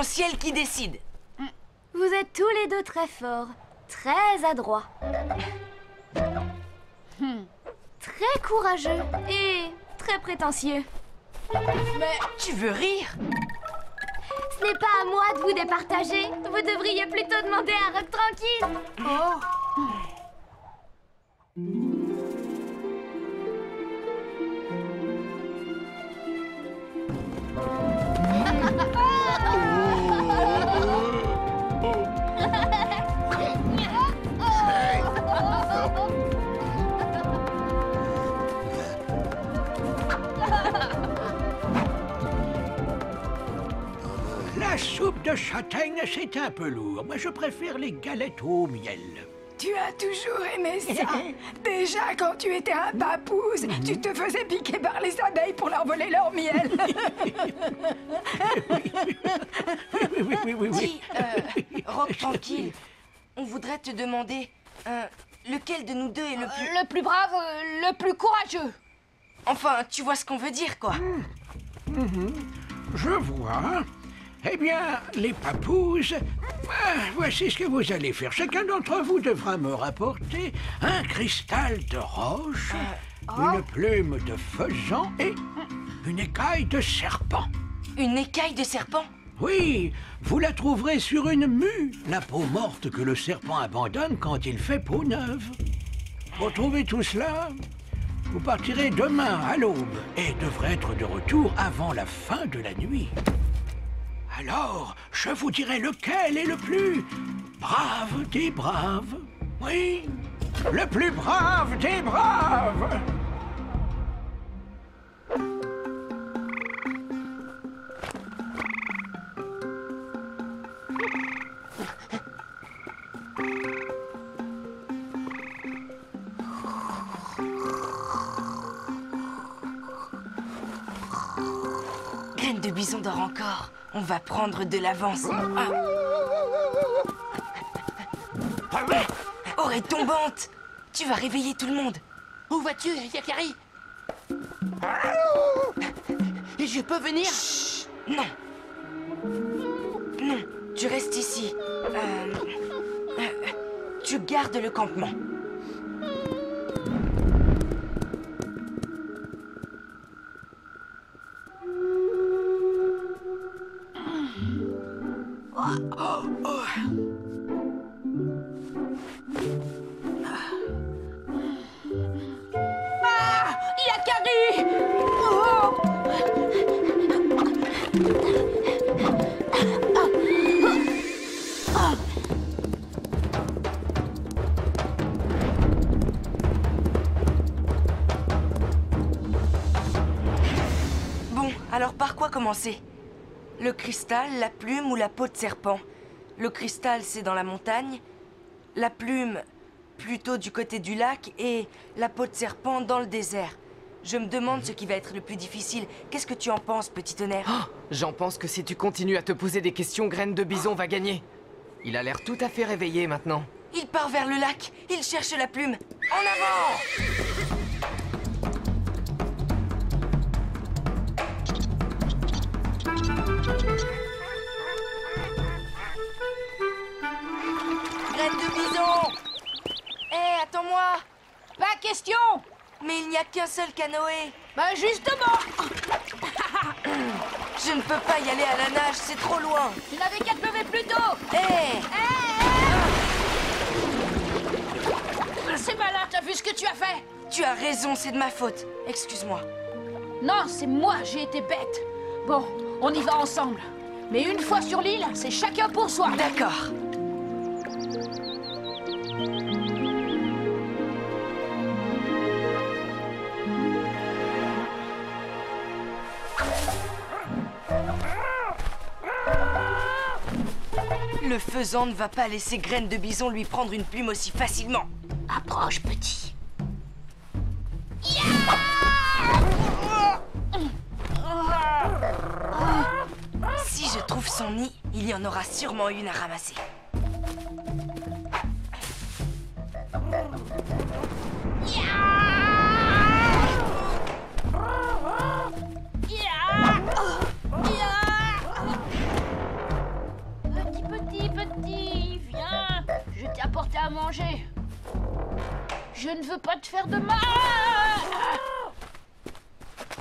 ciel qui décide. Vous êtes tous les deux très forts, très adroits. Très courageux et très prétentieux. Mais tu veux rire? Ce n'est pas à moi de vous départager. Vous devriez plutôt demander à Rock tranquille. Oh. La soupe de châtaigne, c'est un peu lourd. Moi, je préfère les galettes au miel. Tu as toujours aimé ça. Déjà, quand tu étais un papouze, tu te faisais piquer par les abeilles pour leur voler leur miel. Oui. Dis, Rock tranquille. On voudrait te demander lequel de nous deux est le plus... Le plus brave, le plus courageux. Enfin, tu vois ce qu'on veut dire, quoi. Je vois. Eh bien, les papouses, voici ce que vous allez faire. Chacun d'entre vous devra me rapporter un cristal de roche, une plume de faisan et une écaille de serpent. Une écaille de serpent? Oui, vous la trouverez sur une mue, la peau morte que le serpent abandonne quand il fait peau neuve. Pour trouver tout cela, vous partirez demain à l'aube et devrez être de retour avant la fin de la nuit. Alors, je vous dirai lequel est le plus brave des braves. Oui, le plus brave des braves. Graine de bison dort encore. On va prendre de l'avance. Oreille tombante! Tu vas réveiller tout le monde. Où vas-tu, Yakari? Je peux venir? Chut, non. Non, tu restes ici. Tu gardes le campement. Yakari! Bon, alors par quoi commencer? Le cristal, la plume ou la peau de serpent? Le cristal, c'est dans la montagne. La plume, plutôt du côté du lac. Et la peau de serpent dans le désert. Je me demande ce qui va être le plus difficile. Qu'est-ce que tu en penses, petit tonnerre? Oh, j'en pense que si tu continues à te poser des questions, Graine de Bison va gagner. Il a l'air tout à fait réveillé maintenant. Il part vers le lac. Il cherche la plume. En avant! Graine de bison! Hé, attends-moi! Pas question! Mais il n'y a qu'un seul canoë. Bah justement! Je ne peux pas y aller à la nage, c'est trop loin. Tu n'avais qu'à te lever plus tôt! Hé! C'est malin, t'as vu ce que tu as fait? Tu as raison, c'est de ma faute. Excuse-moi. Non, c'est moi, j'ai été bête. Bon, on y va ensemble. Mais une fois sur l'île, c'est chacun pour soi. D'accord. Le faisan ne va pas laisser Graine de Bison lui prendre une plume aussi facilement. Approche, petit. Si je trouve son nid, il y en aura sûrement une à ramasser. petit, viens. Je t'ai apporté à manger. Je ne veux pas te faire de mal.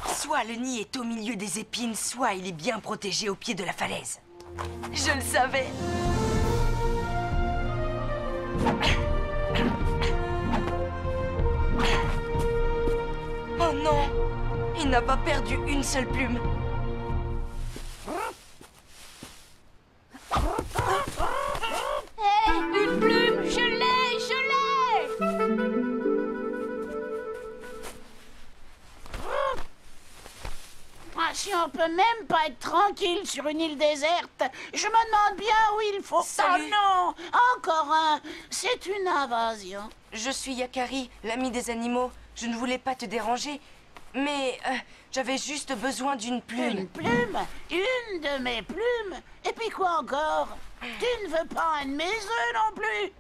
Soit le nid est au milieu des épines, soit il est bien protégé au pied de la falaise. Je le savais. Oh non! Il n'a pas perdu une seule plume. Hé, une plume, je l'ai, je l'ai. Ah, si on peut même pas être tranquille sur une île déserte, je me demande bien où il faut... Salut. Oh non! Encore un! C'est une invasion. Je suis Yakari, l'ami des animaux. Je ne voulais pas te déranger, mais j'avais juste besoin d'une plume. Une plume? Une de mes plumes? Et puis quoi encore? Tu ne veux pas un de mes œufs non plus?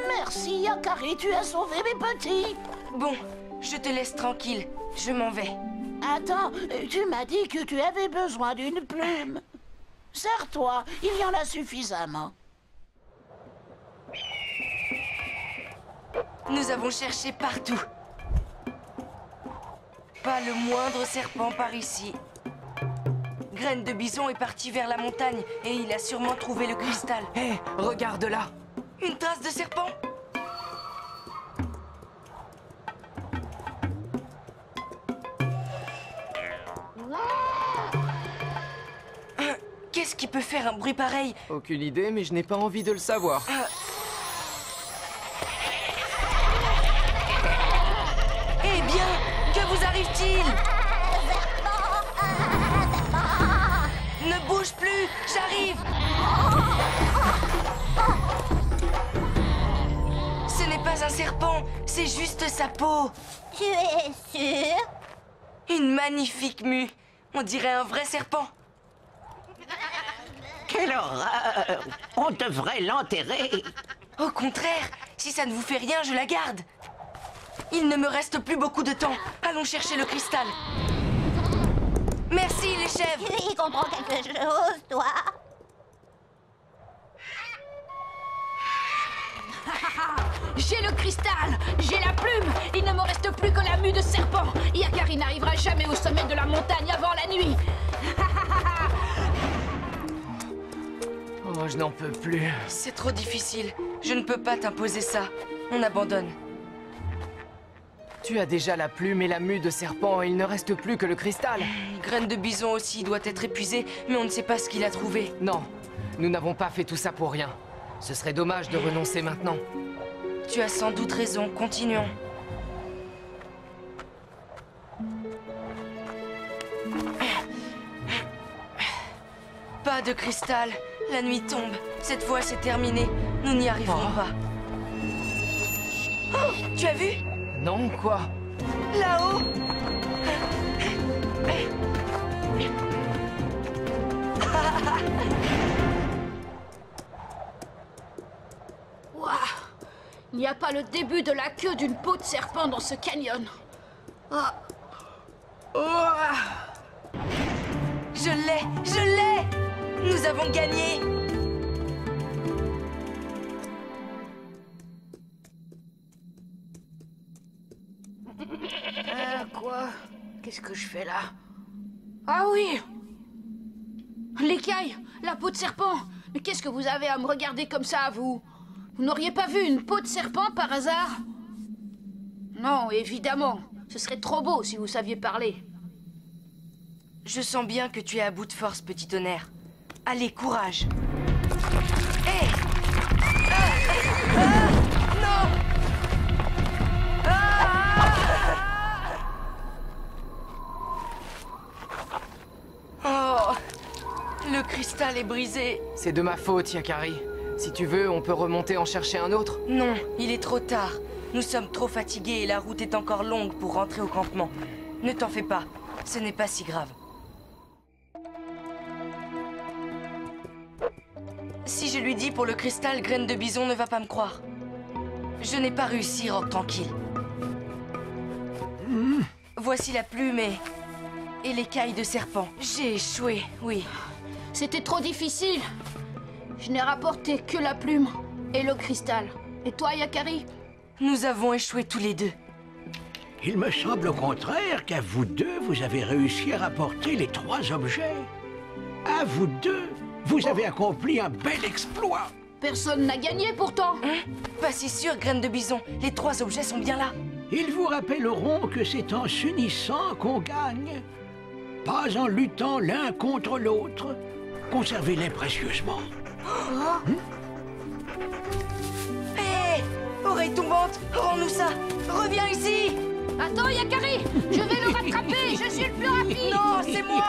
Merci, Yakari, tu as sauvé mes petits. Bon, je te laisse tranquille. Je m'en vais. Attends, tu m'as dit que tu avais besoin d'une plume. Serre-toi, il y en a suffisamment. Nous avons cherché partout. Pas le moindre serpent par ici. Graine de Bison est parti vers la montagne et il a sûrement trouvé le cristal. Hé, regarde là. Une trace de serpent? Qu'est-ce qui peut faire un bruit pareil? Aucune idée, mais je n'ai pas envie de le savoir. Eh bien, que vous arrive-t-il? Ne bouge plus, j'arrive. Ce n'est pas un serpent, c'est juste sa peau. Tu es sûr? Une magnifique mue. On dirait un vrai serpent. Quelle horreur! On devrait l'enterrer. Au contraire, si ça ne vous fait rien, je la garde. Il ne me reste plus beaucoup de temps. Allons chercher le cristal. Merci, les chèvres. Tu y comprends quelque chose, toi? J'ai le cristal, j'ai la plume. Il ne me reste plus que la mue de serpent. Yakari n'arrivera jamais au sommet de la montagne avant la nuit. Oh, je n'en peux plus. C'est trop difficile. Je ne peux pas t'imposer ça. On abandonne. Tu as déjà la plume et la mue de serpent et il ne reste plus que le cristal. Graine de Bison aussi doit être épuisé, mais on ne sait pas ce qu'il a trouvé. Non, nous n'avons pas fait tout ça pour rien. Ce serait dommage de renoncer maintenant. Tu as sans doute raison. Continuons. Pas de cristal. La nuit tombe. Cette fois, c'est terminé. Nous n'y arriverons pas. Oh, tu as vu? Non, quoi? Là-haut. Waouh! Il n'y a pas le début de la queue d'une peau de serpent dans ce canyon. Ah. Oh. Je l'ai! Je l'ai! Nous avons gagné! Quoi? Qu'est-ce que je fais là? Ah oui! L'écaille! La peau de serpent! Mais qu'est-ce que vous avez à me regarder comme ça, vous? Vous n'auriez pas vu une peau de serpent par hasard? Non, évidemment. Ce serait trop beau si vous saviez parler. Je sens bien que tu es à bout de force, petit tonnerre. Allez, courage! Hé! Non! Oh! Le cristal est brisé. C'est de ma faute, Yakari. Si tu veux, on peut remonter en chercher un autre. Non, il est trop tard. Nous sommes trop fatigués et la route est encore longue pour rentrer au campement. Ne t'en fais pas, ce n'est pas si grave. Si je lui dis pour le cristal, Graine de Bison ne va pas me croire. Je n'ai pas réussi, Roc Tranquille. Voici la plume et l'écaille de serpent. J'ai échoué, oui. C'était trop difficile. Je n'ai rapporté que la plume et le cristal. Et toi, Yakari? Nous avons échoué tous les deux. Il me semble au contraire qu'à vous deux, vous avez réussi à rapporter les 3 objets. À vous deux, vous avez accompli un bel exploit. Personne n'a gagné pourtant. Pas si sûr, Graine de Bison. Les 3 objets sont bien là. Ils vous rappelleront que c'est en s'unissant qu'on gagne, pas en luttant l'un contre l'autre. Conservez-les précieusement. Hé, oreille tombante, rends-nous ça. Reviens ici. Attends, Yakari, je vais le rattraper. Je suis le plus rapide. Non, c'est moi.